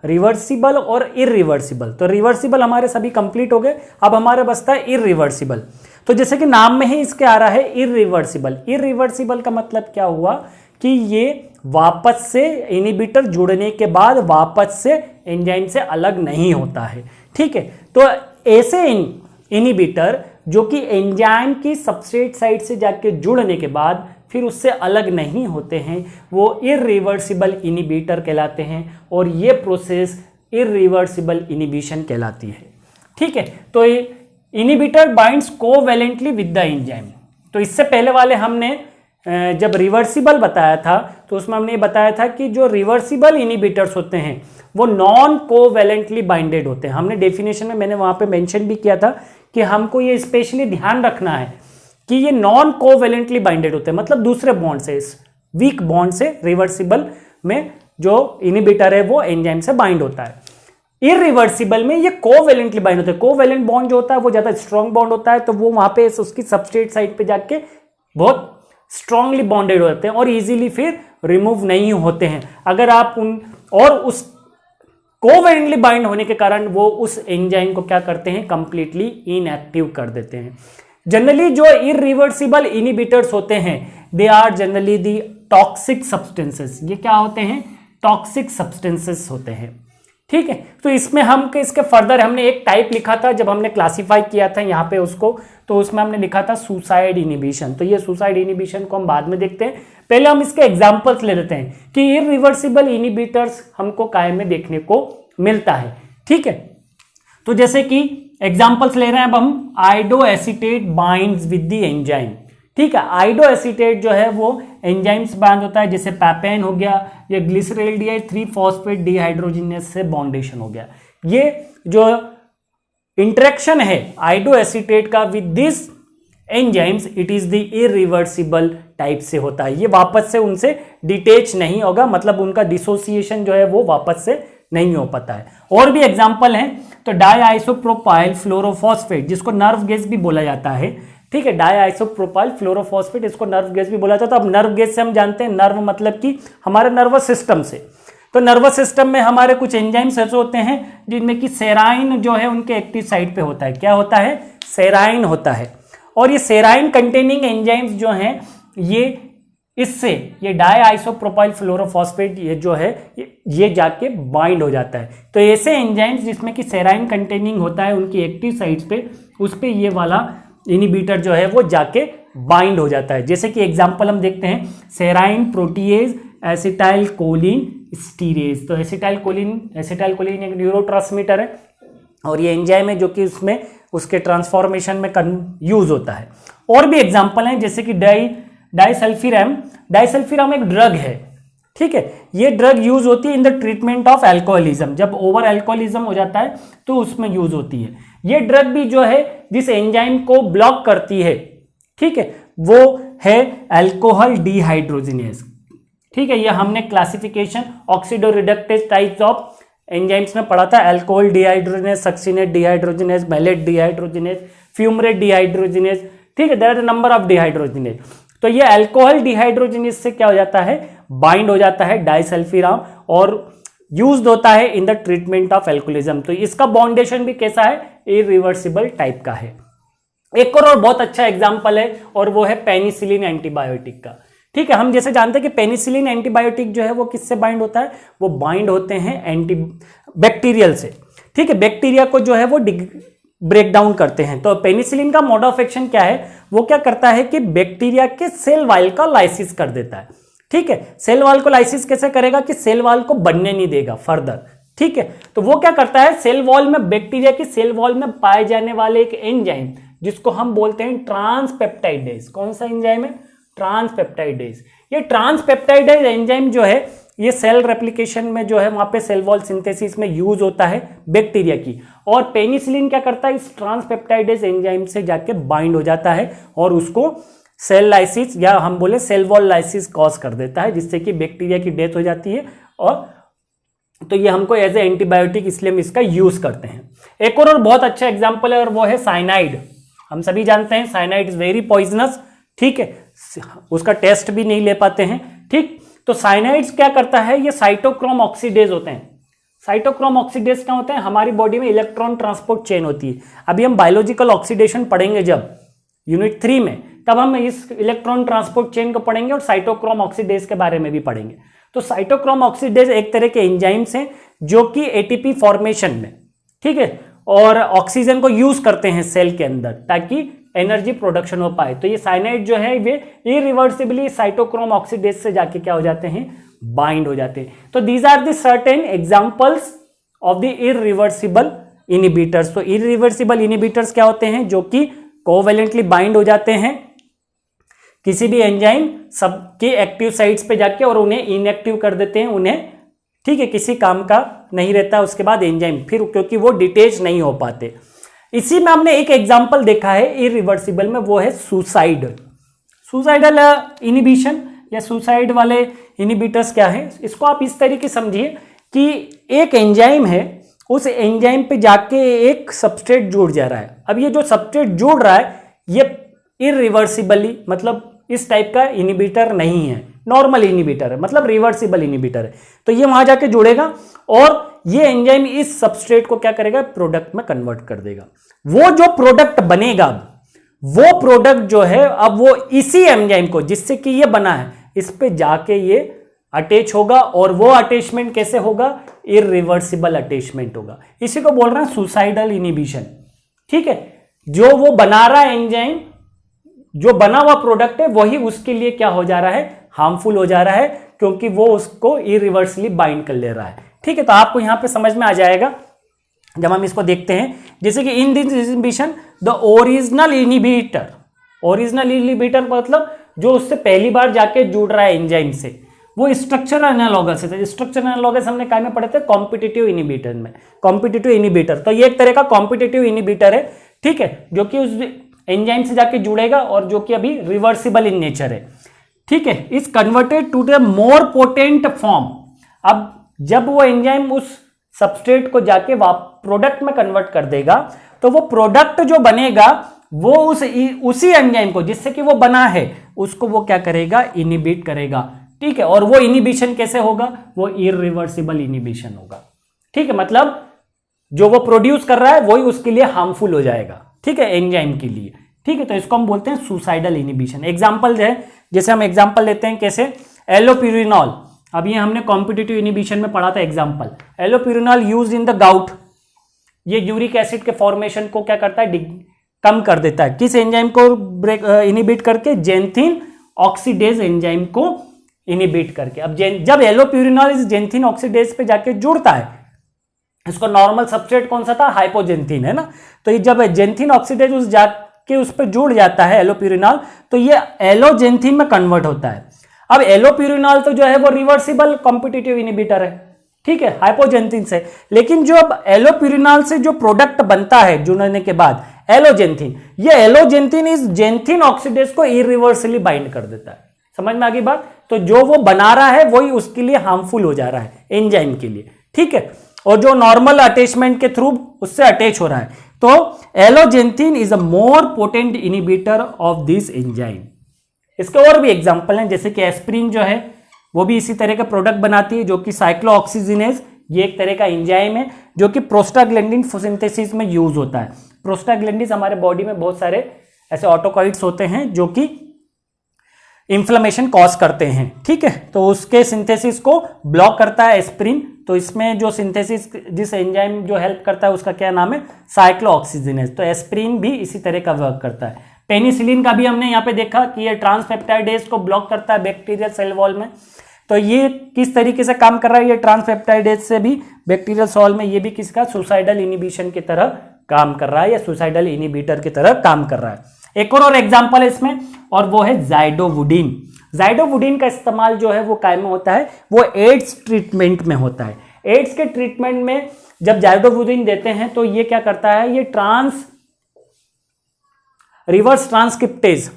[SPEAKER 1] रिवर्सिबल और इररिवर्सिबल। तो रिवर्सिबल हमारे सभी कंप्लीट हो गए, अब हमारे बचता है इररिवर्सिबल। तो जैसे कि नाम में ही इसके आ रहा है इररिवर्सिबल। इररिवर्सिबल का मतलब क्या हुआ कि ये वापस से इनिबिटर जुड़ने के बाद वापस से एंजाइम से अलग नहीं होता है। ठीक है, तो ऐसे इनिबिटर जो कि एंजाइम की सबस्ट्रेट साइड से जाके जुड़ने के बाद फिर उससे अलग नहीं होते हैं, वो इररिवर्सिबल इनिबिटर कहलाते हैं और ये प्रोसेस इररिवर्सिबल इनिबिशन कहलाती है। ठीक है, तो ये inhibitor binds covalently with the enzyme. तो इससे पहले वाले हमने जब रिवर्सिबल बताया था तो उसमें हमने बताया था कि जो रिवर्सिबल इनिबिटर्स होते हैं वो नॉन कोवैलेंटली बाइंडेड होते हैं। हमने डेफिनेशन में मैंने वहां पे मेंशन भी किया था कि हमको ये स्पेशली ध्यान रखना है कि ये नॉन कोवैलेंटली बाइंडेड होते हैं, मतलब दूसरे बॉन्ड से, वीक बॉन्ड से रिवर्सिबल में जो इनिबिटर है वो एंजाइम से बाइंड होता है। इररिवर्सिबल में ये कोवैलेंटली बाइंड होते हैं। कोवैलेंट बॉन्ड जो होता है वो ज्यादा स्ट्रॉन्ग बॉन्ड होता है, तो वो वहां पे उसकी सबस्ट्रेट साइड पे जाके बहुत स्ट्रांगली बॉन्डेड होते हैं और इजीली फिर रिमूव नहीं होते हैं। अगर आप उस कोवैलेंटली बाइंड होने के कारण वो उस एंजाइम को क्या करते हैं, कंप्लीटली इनएक्टिव कर देते हैं। जनरली जो इररिवर्सिबल इनिबिटर्स होते हैं they are generally the toxic substances. ये क्या होते हैं? टॉक्सिक सब्सटेंसेस होते हैं। ठीक है, तो इसमें हम इसके फर्दर हमने एक टाइप लिखा था जब हमने क्लासिफाई किया था यहाँ पे उसको, तो उसमें हमने लिखा था सुसाइड इनिबिशन। तो ये सुसाइड इनिबिशन को हम बाद में देखते हैं, पहले हम इसके एग्जांपल्स ले लेते हैं कि इररिवर्सिबल इनिबिटर्स हमको कायम में देखने को मिलता है। ठीक है, तो जैसे कि एग्जांपल्स ले रहे हैं अब हम, आयोडोएसीटेट बाइंड्स विद द एंजाइम। ठीक है, आयोडोएसीटेट जो है वो एंजाइम से बाइंड होता है, जैसे पैपेन हो गया या ग्लिसरॉल्डिहाइड 3 फॉस्फेट डिहाइड्रोजिनेस से बॉन्डेशन हो गया। ये जो इंटरेक्शन है आयोडोएसीटेट का with this enzymes, it is the irreversible type से होता है। ये वापस से उनसे डिटेच नहीं होगा, मतलब उनका डिसोसिएशन जो है वो वापस से नहीं हो पाता है। और भी एग्जांपल हैं, तो डाई आइसोप्रोपाइल फ्लोरोफॉस्फेट, जिसको नर्व गैस भी बोला जाता है, ठीक है, डाई आइसोप्रोपाइल फ्लोरोफॉस्फेट, इसको नर्व गैस भी बोला जाता है। तो अब नर्व गैस से हम जानते हैं, नर्व मतलब कि हमारे नर्वस सिस्टम से, तो नर्वस सिस्टम में हमारे कुछ एंजाइम्स ऐसे होते हैं जिनमें कि सेराइन जो है उनके एक्टिव साइट पे होता है। क्या होता है? सेराइन होता है। और ये सेराइन कंटेनिंग एंजाइम्स जो हैं ये इससे ये डाई आइसोप्रोपाइल फ्लोरोफॉस्फेट ये जो है ये जाके बाइंड हो जाता है। तो ऐसे एंजाइम्स जिसमें कि सेराइन कंटेनिंग होता है उनकी एक्टिव साइट्स पे, उस पे ये वाला इनिबिटर जो है वो जाके बाइंड हो जाता है। जैसे कि एग्जांपल हम देखते हैं, सेराइन प्रोटीएज एसिटाइल कोलिन स्टीरेज। तो एसिटाइल कोलिन एक न्यूरोट्रांसमीटर है और ये एंजाइम है जो कि उसमें उसके ट्रांसफॉर्मेशन में यूज होता है। और भी एग्जांपल हैं, जैसे कि डाइसल्फिराम एक ड्रग है, ठीक है, ये ड्रग यूज होती है in the treatment of alcoholism. जब ओवर अल्कोहलिज्म हो जाता है तो उसमें यूज होती है। ये ड्रग भी जो है जिस एंजाइम को ब्लॉक करती है, ठीक है, वो है अल्कोहल डिहाइड्रोजिनेज। ठीक है, ये हमने classification oxidoreductase types of enzymes में पढ़ा था, alcohol dehydrogenase, succinate dehydrogenase, malate dehydrogenase, fumarate dehydrogenase, ठीक है, there are number of dehydrogenase. तो ये अल्कोहल डिहाइड्रोजिनेज से क्या हो जाता है? बाइंड हो जाता है डाइसल्फिराम और यूज्ड होता है in the treatment of alcoholism. तो इसका बॉन्डेशन भी कैसा है? इरिवर्सिबल टाइप का है। एक और बहुत अच्छा एग्जांपल है और वो है पेनिसिलिन एंटीबायोटिक का। ठीक है, हम जैसे जानते हैं कि पेनिसिलिन एंटीबायोटिक जो है वो किससे बाइंड होता है? वो बाइंड होते हैं एंटी बैक्टीरियल से। ठीक है, बैक्टीरिया को जो है वो ब्रेक डाउन करते हैं। तो पेनिसिलिन का मोड ऑफ एक्शन क्या है? वो क्या करता है कि बैक्टीरिया के सेल वाल का लाइसिस कर देता है। ठीक है, सेल वाल को लाइसिस कैसे करेगा कि सेल वाल को बनने नहीं देगा फर्दर। ठीक है, तो वो क्या करता है, सेल वॉल में, बैक्टीरिया की सेल वॉल में पाए जाने वाले एक एंजाइम जिसको हम बोलते हैं ट्रांसपेप्टाइडेज। कौन सा एंजाइम है? ट्रांसपेप्टाइडेज। ये ट्रांसपेप्टाइडेज एंजाइम जो है ये सेल रेप्लिकेशन में जो है वहां पे सेल वॉल सिंथेसिस में यूज होता है बैक्टीरिया की। और पेनिसिलिन क्या करता है? इस ट्रांसपेप्टाइडेज एंजाइम से जाके बाइंड हो जाता है और उसको सेल लाइसिस या हम बोले सेल वॉल लाइसिस कॉज कर देता है, जिससे कि बैक्टीरिया की डेथ हो जाती है। और तो ये हमको एज ए एंटीबायोटिक इसलिए हम इसका यूज करते हैं। एक और बहुत अच्छा एग्जाम्पल है और वो है साइनाइड। हम सभी जानते हैं साइनाइड इज वेरी पॉइजनस। ठीक है, उसका टेस्ट भी नहीं ले पाते हैं। ठीक, तो साइनाइड्स क्या करता है? ये साइटोक्रोम ऑक्सीडेज होते हैं। साइटोक्रोम ऑक्सीडेज क्या होते हैं? हमारी बॉडी में इलेक्ट्रॉन ट्रांसपोर्ट चेन होती है। अभी हम बायोलॉजिकल ऑक्सीडेशन पढ़ेंगे जब यूनिट 3 में, तब हम इस इलेक्ट्रॉन ट्रांसपोर्ट चेन को पढ़ेंगे और साइटोक्रोम ऑक्सीडेज के बारे में भी पढ़ेंगे। तो साइटोक्रोम ऑक्सीडेज एक तरह के एंजाइम्स हैं जो कि एटीपी फॉर्मेशन में, ठीक है, और ऑक्सीजन को यूज करते हैं सेल के अंदर ताकि एनर्जी प्रोडक्शन हो पाए। तो ये साइनाइड जो है वे इरिवर्सिबली साइटोक्रोम ऑक्सीडेज से जाके क्या हो जाते हैं? बाइंड हो जाते हैं। तो these are the certain examples of the irreversible inhibitors. तो इरिवर्सिबल इनिबिटर्स क्या होते हैं? जो कि कोवैलेंटली बाइंड हो जाते हैं किसी भी एंजाइम सबके एक्टिव साइट्स पे जाके और उन्हें इनएक्टिव कर देते हैं, उन्हें, ठीक है, किसी काम का नहीं रहता उसके बाद एंजाइम फिर, क्योंकि वो डिटेच नहीं हो पाते। इसी में हमने एक एग्जांपल देखा है इरिवर्सिबल में, वो है सुसाइड। सुसाइडल इनिबिशन या सुसाइड वाले इनिबिटर्स क्या है? इसको आप इस तरीके समझिए कि एक एंजाइम है, उस एंजाइम पे जाके एक सबस्ट्रेट जुड़ जा रहा है। अब ये जो सबस्ट्रेट जुड़ रहा है ये इरिवर्सिबली, मतलब इस टाइप का इनिबिटर नहीं है, नॉर्मल इनिबिटर है, मतलब रिवर्सिबल इनिबिटर है। तो ये वहां जाके जुड़ेगा और ये एंजाइम इस सबस्ट्रेट को क्या करेगा? प्रोडक्ट में कन्वर्ट कर देगा। वो जो प्रोडक्ट बनेगा, वो प्रोडक्ट जो है अब वो इसी एंजाइम को जिससे कि ये बना है इस पे जाके ये अटैच होगा। और वो अटैचमेंट कैसे होगा? इरिवर्सिबल अटैचमेंट होगा। इसी को बोल रहे हैं सुसाइडल इनिबिशन। ठीक है, जो वो बना रहा है एंजाइम, जो बना हुआ प्रोडक्ट है वही उसके लिए क्या हो जा रहा है? हार्मफुल हो जा रहा है, क्योंकि वो उसको इरिवर्सली बाइंड कर ले रहा है। ठीक है, तो आपको यहां पे समझ में आ जाएगा जब हम इसको देखते हैं। जैसे कि in this inhibition the original inhibitor, original inhibitor मतलब जो उससे पहली बार जाके जुड़ रहा है एंजाइम से, वो स्ट्रक्चर एनालॉगस है। स्ट्रक्चर एनालॉगस हमने काय में पढ़े थे, कॉम्पिटिटिव इनिबिटर में, कॉम्पिटिटिव इनिबिटर। तो ये एक तरह का कॉम्पिटिटिव इनिबिटर है, ठीक है, जो कि उस एंजाइम से जाके जुड़ेगा और जो कि अभी रिवर्सिबल इन नेचर है, ठीक है। Is converted to the more potent form. अब जब वो एंजाइम उस सबस्ट्रेट को जाके प्रोडक्ट में कन्वर्ट कर देगा, तो वो प्रोडक्ट जो बनेगा वो उसी एंजाइम को जिससे कि वो बना है उसको वो क्या करेगा, इनिबिट करेगा, ठीक है। और वो इनिबिशन कैसे होगा, वो इरिवर्सिबल इनिबिशन होगा, ठीक है। मतलब जो वो प्रोड्यूस कर रहा है वही उसके लिए हार्मफुल हो जाएगा, ठीक है, एंजाइम के लिए, ठीक है। तो इसको हम बोलते हैं सुसाइडल इनिबिशन। एग्जांपल है, जैसे हम एग्जांपल लेते हैं कैसे, एलोप्यूरिनॉल। अब ये हमने कॉम्पिटिटिव इनिबिशन में पढ़ा था example. Allopurinol used in the gout, ये यूरिक एसिड के फॉर्मेशन को क्या करता है, कम कर देता है। किस एंजाइम को इनिबिट करके, जेंथिन ऑक्सीडेज एंजाइम को इनिबिट करके। अब जब एलोप्यूरिनॉल इस जेंथिन ऑक्सीडेज पे जाके जुड़ता है, इसको नॉर्मल सबस्ट्रेट कौन सा था, हाइपोजेंथिन है ना, तो ये जब जेंथिन ऑक्सीडेज उस जाके उस पर जुड़ जाता है एलोप्यूरिनॉल, तो ये एलोजेंथिन में कन्वर्ट होता है। अब एलोप्यूरिनॉल तो जो है वो रिवर्सिबल कॉम्पिटिटिव इनिबिटर है, ठीक है, हाइपोजेंथिन से। लेकिन जो अब एलोप्यूरिनॉल से जो प्रोडक्ट बनता है जुड़ने के बाद, एलोजेंथिन, ये एलोजेंथिन इस जेंथिन ऑक्सीडेज को इरिवर्सिबली बाइंड कर देता है। समझ में आ गई बात। तो जो वो बना रहा है वही उसके लिए हार्मफुल हो जा रहा है एंजाइम के लिए, ठीक है, और जो नॉर्मल अटैचमेंट के थ्रू उससे अटैच हो रहा है। तो alloxanthine is a more potent inhibitor of this enzyme. इसके और भी एग्जांपल हैं, जैसे कि एस्प्रिन जो है वो भी इसी तरह का प्रोडक्ट बनाती है, जो कि साइक्लोऑक्सीजिनेज, ये एक तरह का एंजाइम है जो कि प्रोस्टाग्लैंडिन सिंथेसिस में यूज होता है। प्रोस्टाग्लैंडिन हमारे बॉडी में बहुत सारे ऐसे ऑटोकॉइड्स होते हैं जो कि इंफ्लेमेशन कॉज करते हैं, ठीक है, तो उसके सिंथेसिस को ब्लॉक करता है एस्प्रिन। तो इसमें जो सिंथेसिस, जिस एंजाइम जो हेल्प करता है उसका क्या नाम है, साइक्लोऑक्सीजिनेज। तो एस्प्रिन भी इसी तरह का वर्क करता है। पेनिसिलिन का भी हमने यहाँ पे देखा कि ये ट्रांसपेप्टाइडेज को ब्लॉक करता है बैक्टीरियल सेल वॉल में। तो ये किस तरीके से काम कर रहा है, ये ट्रांसपेप्टाइडेज से भी बैक्टीरियल सेल में ये भी किसका, सुसाइडल इनिबिशन की तरह काम कर रहा है, या सुसाइडल इनिबिटर की तरह काम कर रहा है। एक और एग्जांपल है इसमें, और वो है जाइडोवुडिन। जाइडोवुडिन का इस्तेमाल जो है वो काय में होता है, वो एड्स ट्रीटमेंट में होता है। एड्स के ट्रीटमेंट में जब जाइडोवुडिन देते हैं तो ये क्या करता है, ये रिवर्स ट्रांसक्रिप्टेज,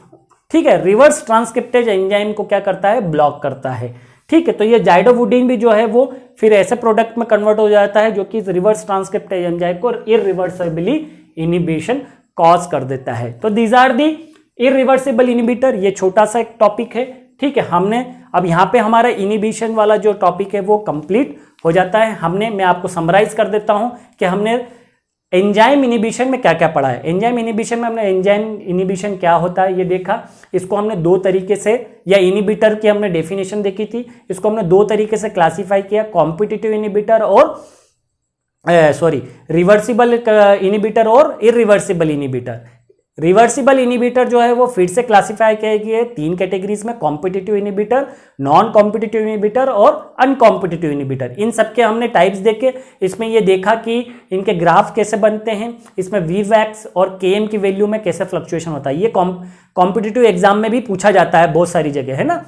[SPEAKER 1] ठीक है, रिवर्स ट्रांसक्रिप्टेज एंजाइम को क्या करता है, ब्लॉक करता है, ठीक है। तो ये जाइडोवुडिन भी जो है वो फिर ऐसे प्रोडक्ट में कन्वर्ट हो जाता है जो कि रिवर्स ट्रांसक्रिप्टेज एंजाइम को इरिवर्सिबली इनिबिशन कॉज कर देता है। तो these are the irreversible inhibitor. ये छोटा सा एक टॉपिक है, ठीक है। हमने अब यहाँ पे हमारा इनिबिशन वाला जो टॉपिक है वो कंप्लीट हो जाता है। मैं आपको समराइज कर देता हूं कि हमने एंजाइम इनिबिशन में क्या क्या पढ़ा है। एंजाइम इनिबिशन में हमने एंजाइम इनिबिशन क्या होता है ये देखा। इसको हमने दो तरीके से, या इनिबिटर की हमने डेफिनेशन देखी थी, इसको हमने दो तरीके से क्लासिफाई किया, कॉम्पिटिटिव इनिबिटर और रिवर्सिबल इनिबिटर और इरिवर्सिबल इनिबिटर। रिवर्सिबल इनिबिटर जो है वो फिर से क्लासिफाई किया गया है तीन कैटेगरीज में, competitive inhibitor, non competitive inhibitor और अनकॉम्पिटिटिव इनिबिटर। इन सबके हमने टाइप्स देखे। इसमें ये देखा कि इनके ग्राफ कैसे बनते हैं, इसमें Vmax और Km की वैल्यू में कैसे फ्लक्चुएशन होता है। ये कॉम्पिटिटिव एग्जाम में भी पूछा जाता है बहुत सारी जगह, है ना,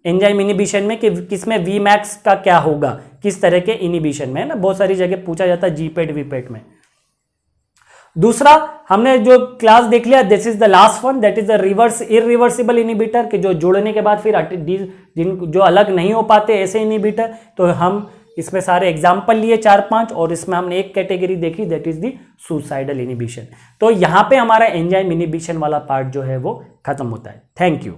[SPEAKER 1] एंजाइम इनिबिशन में कि किसमें Vmax का क्या होगा, किस तरह के इनिबिशन में, है ना, बहुत सारी जगह पूछा जाता है जीपेट वीपेट में। दूसरा हमने जो क्लास देख लिया, this is the last one, that is the reverse irreversible inhibitor, कि जो जुड़ने के बाद फिर जो अलग नहीं हो पाते ऐसे इनिबिटर। तो हम इसमें सारे एग्जाम्पल लिए 4-5, और इसमें हमने एक कैटेगरी देखी, that is the suicidal inhibition. तो यहां पे हमारा एंजाइम इनिबिशन वाला पार्ट जो है वो खत्म होता है। Thank you.